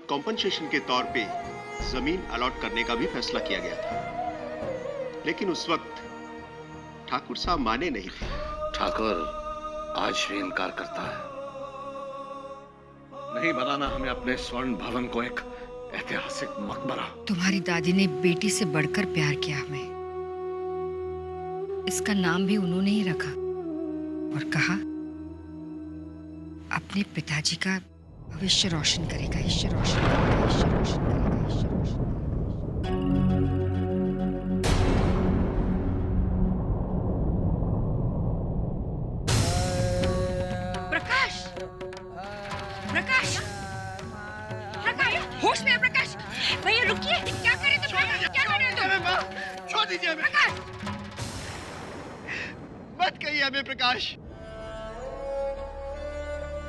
Compensation के तौर पे जमीन अलॉट करने का भी फैसला किया गया था, लेकिन उस वक्त ठाकुर साहब माने नहीं थे। ठाकुर आज भी इनकार करता है। नहीं बनाना हमें अपने स्वर्ण भवन को एक ऐतिहासिक मकबरा। तुम्हारी दादी ने बेटी से बढ़कर प्यार किया हमें। इसका नाम भी उन्होंने ही रखा और कहा अपने पिताजी का भविष्य रोशन करेगा, ईश्वर रोशन करेगा, ईश्वर रोशन करेगा, ईश्वर रोशन करेगा। प्रकाश, प्रकाश, प्रकाश, होश में है प्रकाश। भैया रुकिए, क्या कर रहे तुम? क्या कर रहे तुम? छोड़ दीजिए हमें प्रकाश। मत कहिए हमें प्रकाश।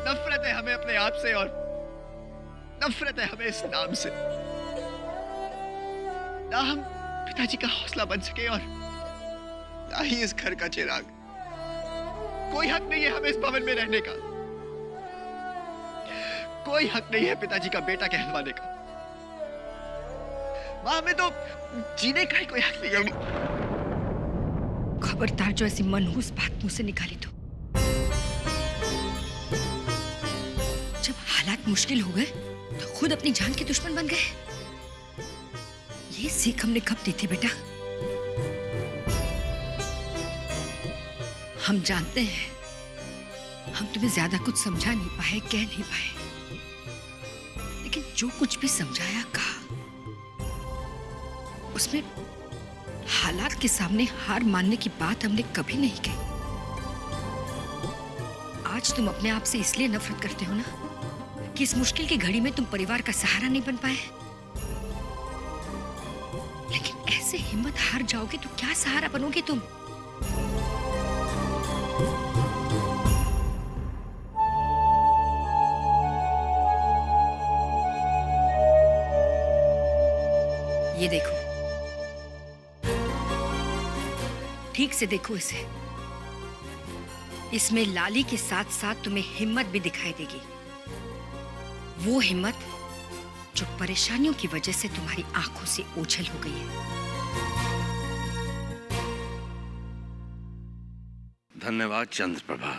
नफरत है हमें अपने आप से और नफरत है हमें इस नाम से। ना हम पिताजी का हौसला बन सके और ना ही इस घर का चिराग। कोई हक नहीं है हमें इस भवन में रहने का। कोई हक नहीं है पिताजी का बेटा कहलवाने का। मां, हमें तो जीने का ही कोई हक नहीं है। खबरदार जो ऐसी मनहूस बात मुंह से निकाली तो। जब हालात मुश्किल हो गए तो खुद अपनी जान के दुश्मन बन गए। ये सीख हमने कब दी थी बेटा? हम जानते हैं हम तुम्हें ज्यादा कुछ समझा नहीं पाए, कह नहीं पाए, लेकिन जो कुछ भी समझाया कहा उसमें हालात के सामने हार मानने की बात हमने कभी नहीं कही। आज तुम अपने आप से इसलिए नफरत करते हो ना कि इस मुश्किल की घड़ी में तुम परिवार का सहारा नहीं बन पाए। लेकिन ऐसे हिम्मत हार जाओगे तो क्या सहारा बनोगे तुम? ये देखो, ठीक से देखो इसे। इसमें लाली के साथ साथ तुम्हें हिम्मत भी दिखाई देगी। वो हिम्मत जो परेशानियों की वजह से तुम्हारी आंखों से ओझल हो गई है। धन्यवाद चंद्रप्रभा।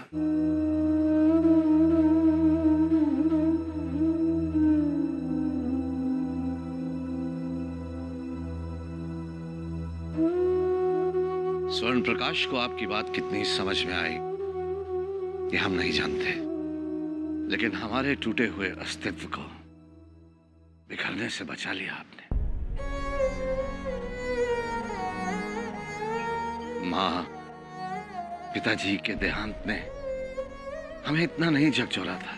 स्वर्ण प्रकाश को आपकी बात कितनी समझ में आई ये हम नहीं जानते, लेकिन हमारे टूटे हुए अस्तित्व को बिखरने से बचा लिया आपने। मां, पिताजी के देहांत ने हमें इतना नहीं झकझोरा था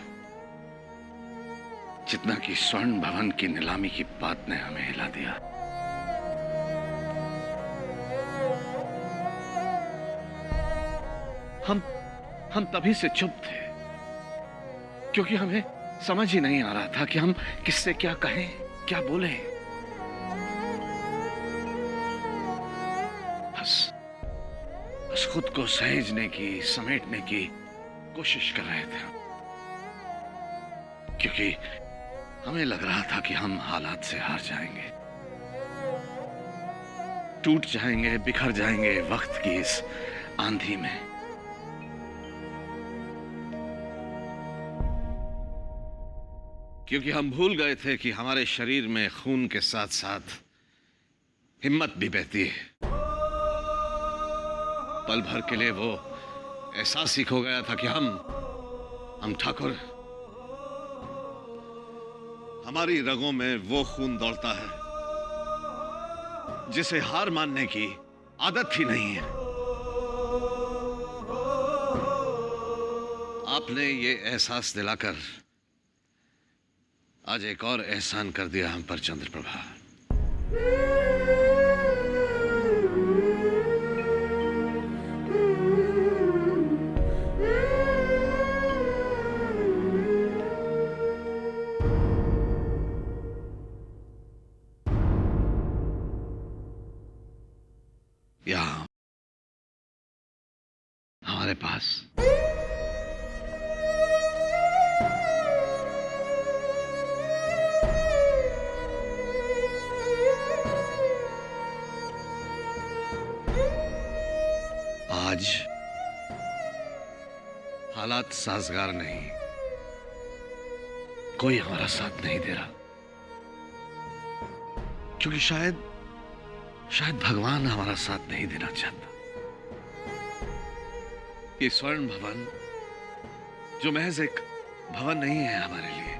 जितना कि स्वर्ण भवन की नीलामी की बात ने हमें हिला दिया। हम तभी से चुप थे क्योंकि हमें समझ ही नहीं आ रहा था कि हम किससे क्या कहें, क्या बोले। बस खुद को सहेजने की, समेटने की कोशिश कर रहे थे क्योंकि हमें लग रहा था कि हम हालात से हार जाएंगे, टूट जाएंगे, बिखर जाएंगे वक्त की इस आंधी में। क्योंकि हम भूल गए थे कि हमारे शरीर में खून के साथ साथ हिम्मत भी बहती है। पल भर के लिए वो एहसास ही खो गया था कि हम ठाकुर, हमारी रगों में वो खून दौड़ता है जिसे हार मानने की आदत ही नहीं है। आपने ये एहसास दिलाकर आज एक और एहसान कर दिया हम पर चंद्रप्रभा। यहाँ हमारे पास हालात साजगार नहीं, कोई हमारा साथ नहीं दे रहा, क्योंकि शायद भगवान हमारा साथ नहीं देना चाहता। ये स्वर्ण भवन जो महज एक भवन नहीं है हमारे लिए,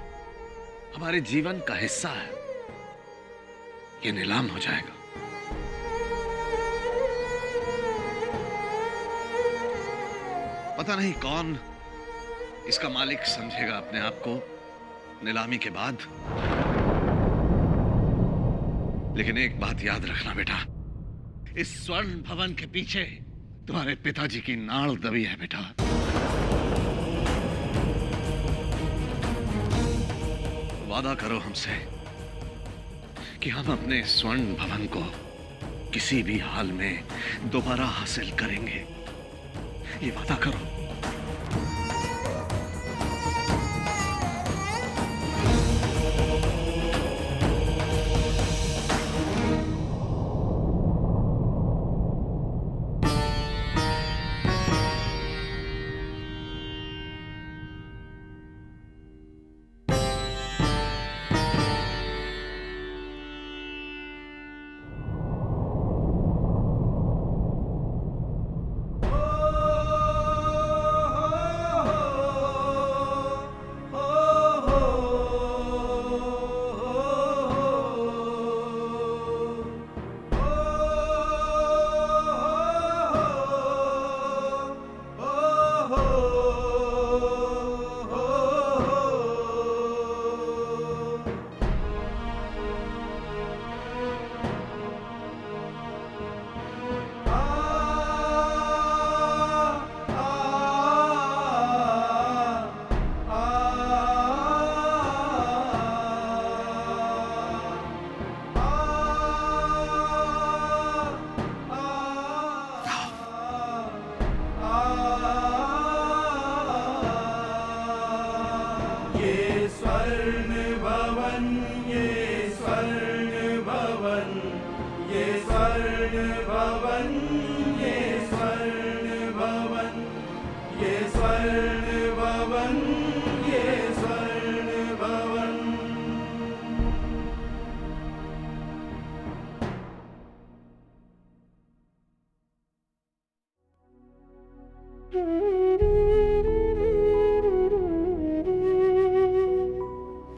हमारे जीवन का हिस्सा है, ये नीलाम हो जाएगा। पता नहीं कौन इसका मालिक समझेगा अपने आप को नीलामी के बाद, लेकिन एक बात याद रखना बेटा, इस स्वर्ण भवन के पीछे तुम्हारे पिताजी की नाड़ दबी है बेटा। वादा करो हमसे कि हम अपने स्वर्ण भवन को किसी भी हाल में दोबारा हासिल करेंगे, ये वादा करो।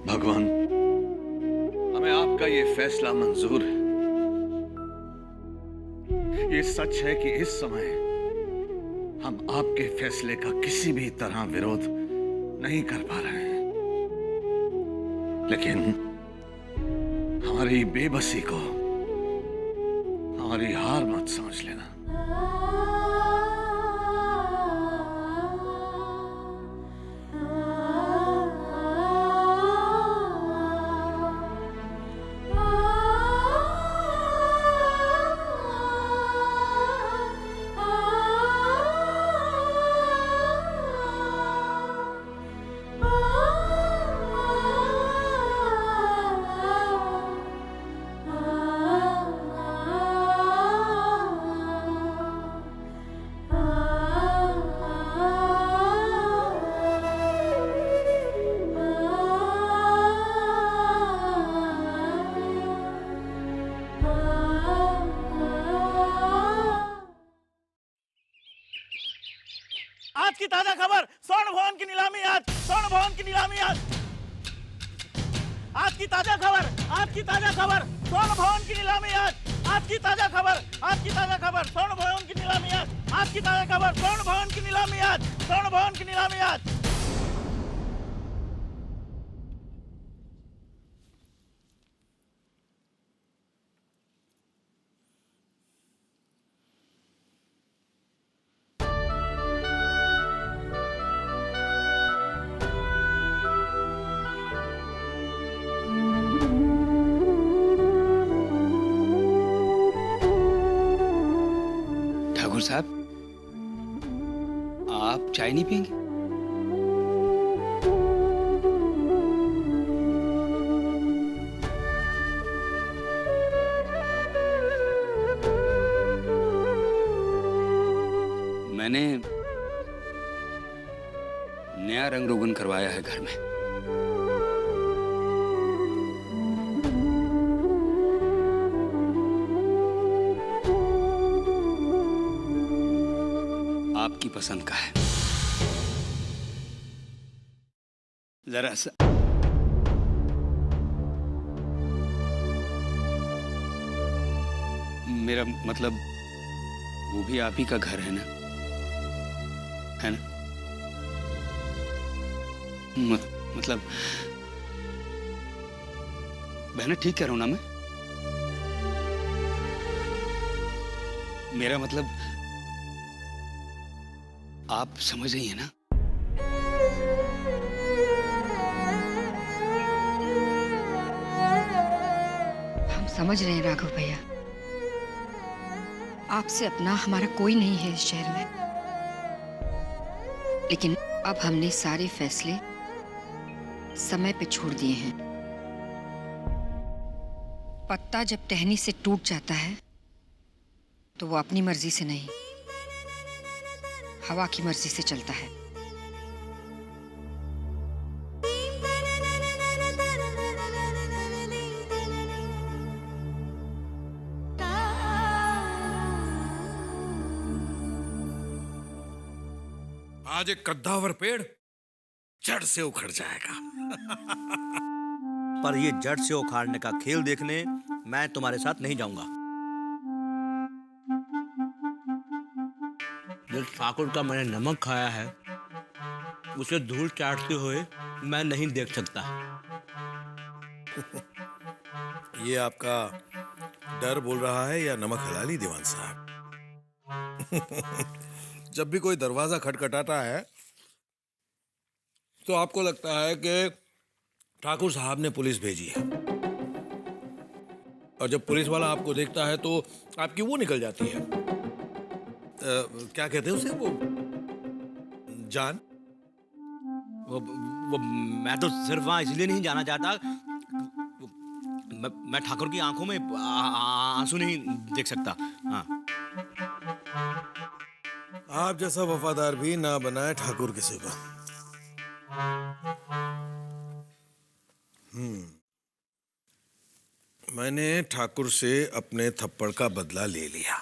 भगवान, हमें आपका ये फैसला मंजूर है। ये सच है कि इस समय हम आपके फैसले का किसी भी तरह विरोध नहीं कर पा रहे हैं, लेकिन हमारी बेबसी को हमारी हार मत समझ लेना। आज की ताजा खबर, स्वर्ण भवन की नीलामी आज, स्वर्ण भवन की नीलामी आज। आज की ताजा खबर, आज की ताजा खबर, स्वर्ण भवन की नीलामी आज। आज की ताजा खबर, आज की ताजा खबर, स्वर्ण भवन की नीलामी आज। आज की ताजा खबर, स्वर्ण भवन की नीलामी आज, स्वर्ण भवन की नीलामी आज। ठाकुर साहब, आप चाय नहीं पियेंगे? नया रंग रोगन करवाया है घर में। आपकी पसंद का है। जरा सा मेरा मतलब वो भी आप ही का घर है ना, है ना? मतलब बहना ठीक कह रहा हूं ना मैं? मेरा मतलब आप समझ रही हैं ना? हम समझ रहे हैं राघव भैया, आपसे अपना हमारा कोई नहीं है इस शहर में, लेकिन अब हमने सारे फैसले समय पे छोड़ दिए हैं। पत्ता जब टहनी से टूट जाता है तो वो अपनी मर्जी से नहीं, हवा की मर्जी से चलता है। आज एक कद्दावर पेड़ जड़ से उखड़ जाएगा। पर ये जड़ से उखाड़ने का खेल देखने मैं तुम्हारे साथ नहीं जाऊंगा। जिस ठाकुर का मैंने नमक खाया है उसे धूल चाटते हुए मैं नहीं देख सकता। ये आपका डर बोल रहा है या नमक हलाली दीवान साहब? जब भी कोई दरवाजा खटखटाता है तो आपको लगता है कि ठाकुर साहब ने पुलिस भेजी है, और जब पुलिस वाला आपको देखता है तो आपकी वो निकल जाती है, क्या कहते हैं उसे, वो जान। वो मैं तो सिर्फ वहां इसलिए नहीं जाना चाहता, मैं ठाकुर की आंखों में आंसू नहीं देख सकता। हाँ, आप जैसा वफादार भी ना बनाए ठाकुर किसी को। मैंने ठाकुर से अपने थप्पड़ का बदला ले लिया।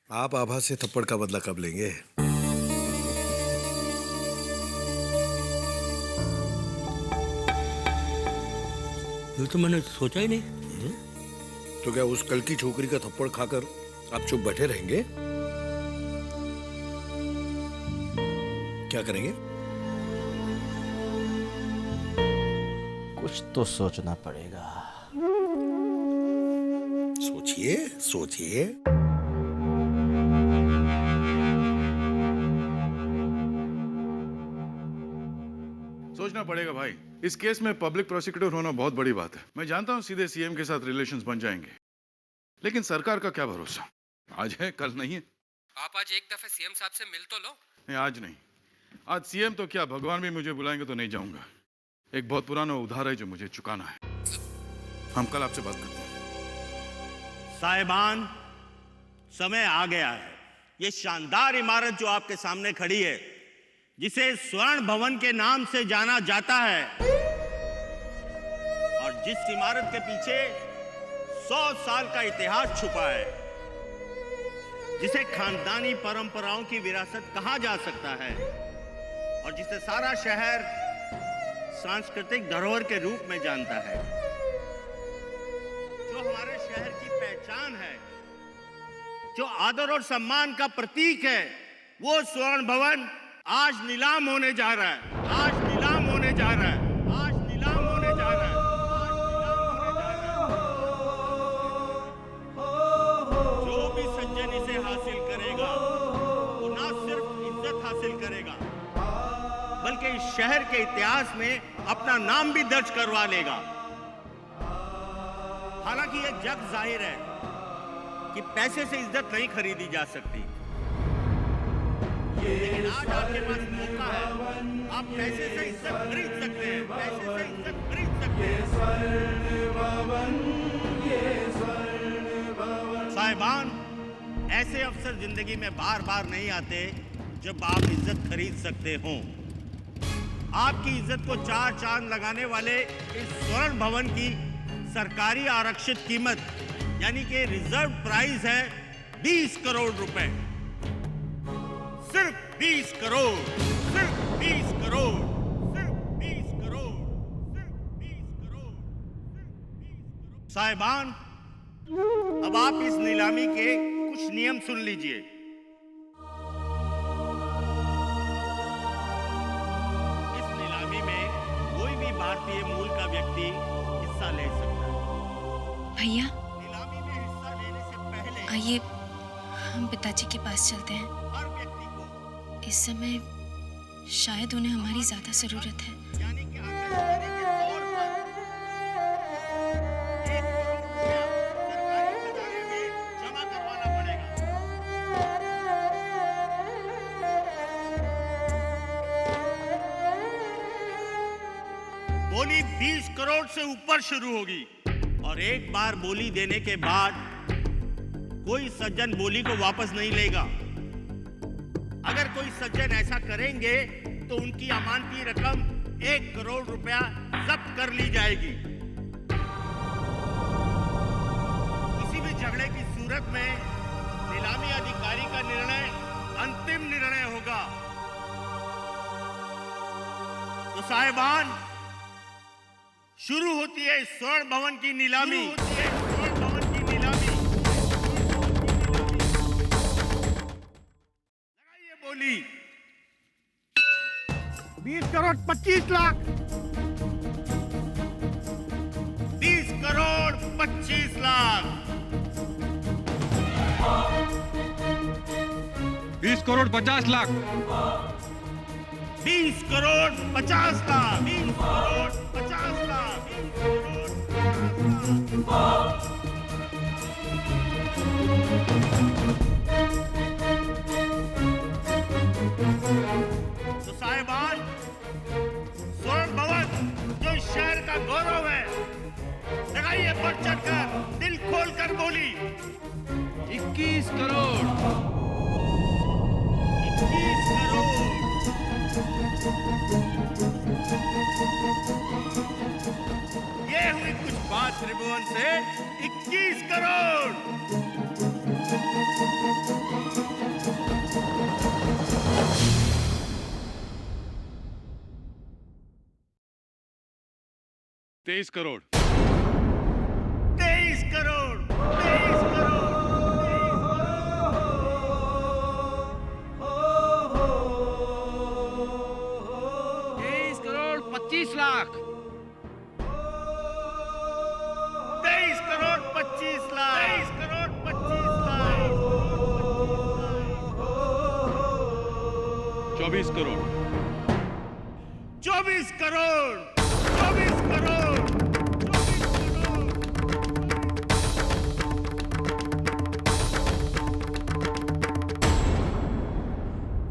आप आभा से थप्पड़ का बदला कब लेंगे? ये तो मैंने सोचा ही नहीं। तो क्या उस कल की छोकरी का थप्पड़ खाकर आप चुप बैठे रहेंगे? क्या करेंगे? कुछ तो सोचना पड़ेगा। सोचिए सोचिए। सोचना पड़ेगा भाई। इस केस में पब्लिक प्रोसिक्यूटर होना बहुत बड़ी बात है। मैं जानता हूं सीधे सीएम के साथ रिलेशंस बन जाएंगे, लेकिन सरकार का क्या भरोसा, आज है कल नहीं है। आप आज एक दफे सीएम साहब से मिल तो लो। नहीं, आज नहीं। आज सीएम तो क्या, भगवान भी मुझे बुलाएंगे तो नहीं जाऊंगा। एक बहुत पुराना उधार है जो मुझे चुकाना है। हम कल आपसे बात करते हैं। साहिबान, समय आ गया है। ये शानदार इमारत जो आपके सामने खड़ी है, जिसे स्वर्ण भवन के नाम से जाना जाता है, और जिस इमारत के पीछे 100 साल का इतिहास छुपा है, जिसे खानदानी परंपराओं की विरासत कहा जा सकता है, और जिसे सारा शहर सांस्कृतिक धरोहर के रूप में जानता है, जो हमारे शहर की पहचान है, जो आदर और सम्मान का प्रतीक है, वो स्वर्ण भवन आज नीलाम होने जा रहा है। आज नीलाम होने जा रहा है। आज नीलाम होने जा रहा है। जो भी सज्जन इसे हासिल करेगा वो ना सिर्फ इज्जत हासिल करेगा, बल्कि इस शहर के इतिहास में अपना नाम भी दर्ज करवा लेगा। हालांकि यह जग जाहिर है कि पैसे से इज्जत नहीं खरीदी जा सकती, लेकिन आज आपके पास मौका है। आप पैसे से इज्जत खरीद सकते हैं। पैसे से इज्जत खरीद सकते हैं। साहिबान, ऐसे अवसर जिंदगी में बार बार नहीं आते जब आप इज्जत खरीद सकते हो। आपकी इज्जत को चार चांद लगाने वाले इस स्वर्ण भवन की सरकारी आरक्षित कीमत यानी कि रिजर्व प्राइस है 20 करोड़ रुपए। सिर्फ 20 करोड़, सिर्फ 20 करोड़, सिर्फ 20 करोड़, सिर्फ 20 करोड़। साहिबान, अब आप इस नीलामी के कुछ नियम सुन लीजिए। भारतीय मूल का व्यक्ति हिस्सा ले सकता है। भैया, नीलामी में हिस्सा लेने से पहले आइए हम पिताजी के पास चलते हैं। हर व्यक्ति को इस समय शायद उन्हें हमारी ज्यादा जरूरत है। यानी कि आखिरी के तौर पर 1 करोड़ रुपया सरकारी खजाने में जमा करवाना पड़ेगा। बोली 20 करोड़ से ऊपर शुरू होगी और एक बार बोली देने के बाद कोई सज्जन बोली को वापस नहीं लेगा। अगर कोई सज्जन ऐसा करेंगे तो उनकी अमानती रकम 1 करोड़ रुपया जब्त कर ली जाएगी। किसी भी झगड़े की सूरत में नीलामी अधिकारी का निर्णय अंतिम निर्णय होगा। तो साहिबान, शुरू होती है स्वर्ण भवन की नीलामी। लगाइए बोली। 20 करोड़ 25 लाख। 20 करोड़ 25 लाख। 20 करोड़ 50 लाख। 20 करोड़ 50 लाख। 20 करोड़ 50 लाख। 20 करोड़ 50 लाख। तो साहिबान, स्वर्ण भवन जो इस शहर का गौरव है, लगाइए बढ़ चढ़कर, दिल खोल कर बोली। 21 करोड़। 21 करोड़। ये हुई कुछ बात त्रिभुवन से। 21 करोड़। तेईस करोड़। 23 करोड़। 23 करोड़। 23 करोड़ 25 लाख। 23 करोड़ 25 लाख। 23 करोड़ 25 लाख। 24 करोड़। 24 करोड़। 24 करोड़। 24 करोड़।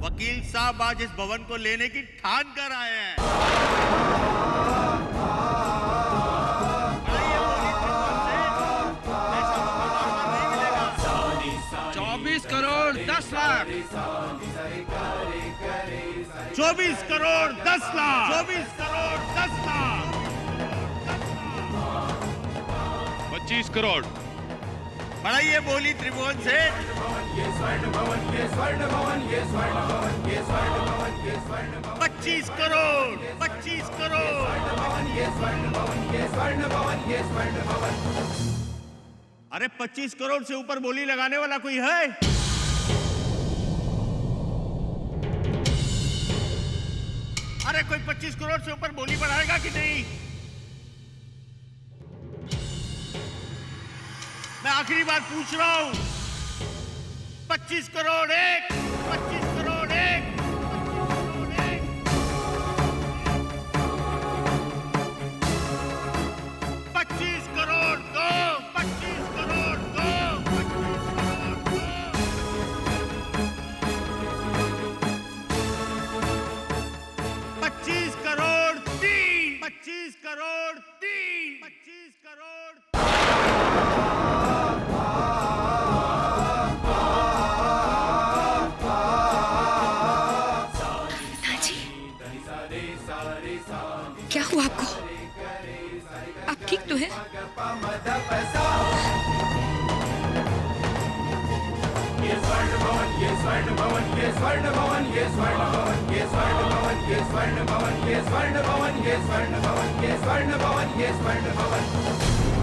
वकील साहब आज इस भवन को लेने की ठान कर आए हैं। 24 करोड़ 10 लाख। 24 करोड़ 10 लाख। 24 करोड़ 10 लाख। 25 करोड़। बढ़ाइए बोली त्रिभुवन से। 25 करोड़। 25 करोड़। अरे 25 करोड़ से ऊपर बोली लगाने वाला कोई है? अरे कोई 25 करोड़ से ऊपर बोली बढ़ाएगा कि नहीं? मैं आखिरी बार पूछ रहा हूं। 25 करोड़ एक। 25 करोड़ एक। 25 करोड़ दो। 25 करोड़ दो। 25 करोड़ 3। 25 करोड़ 3। 25 करोड़ स्वर्ण भवन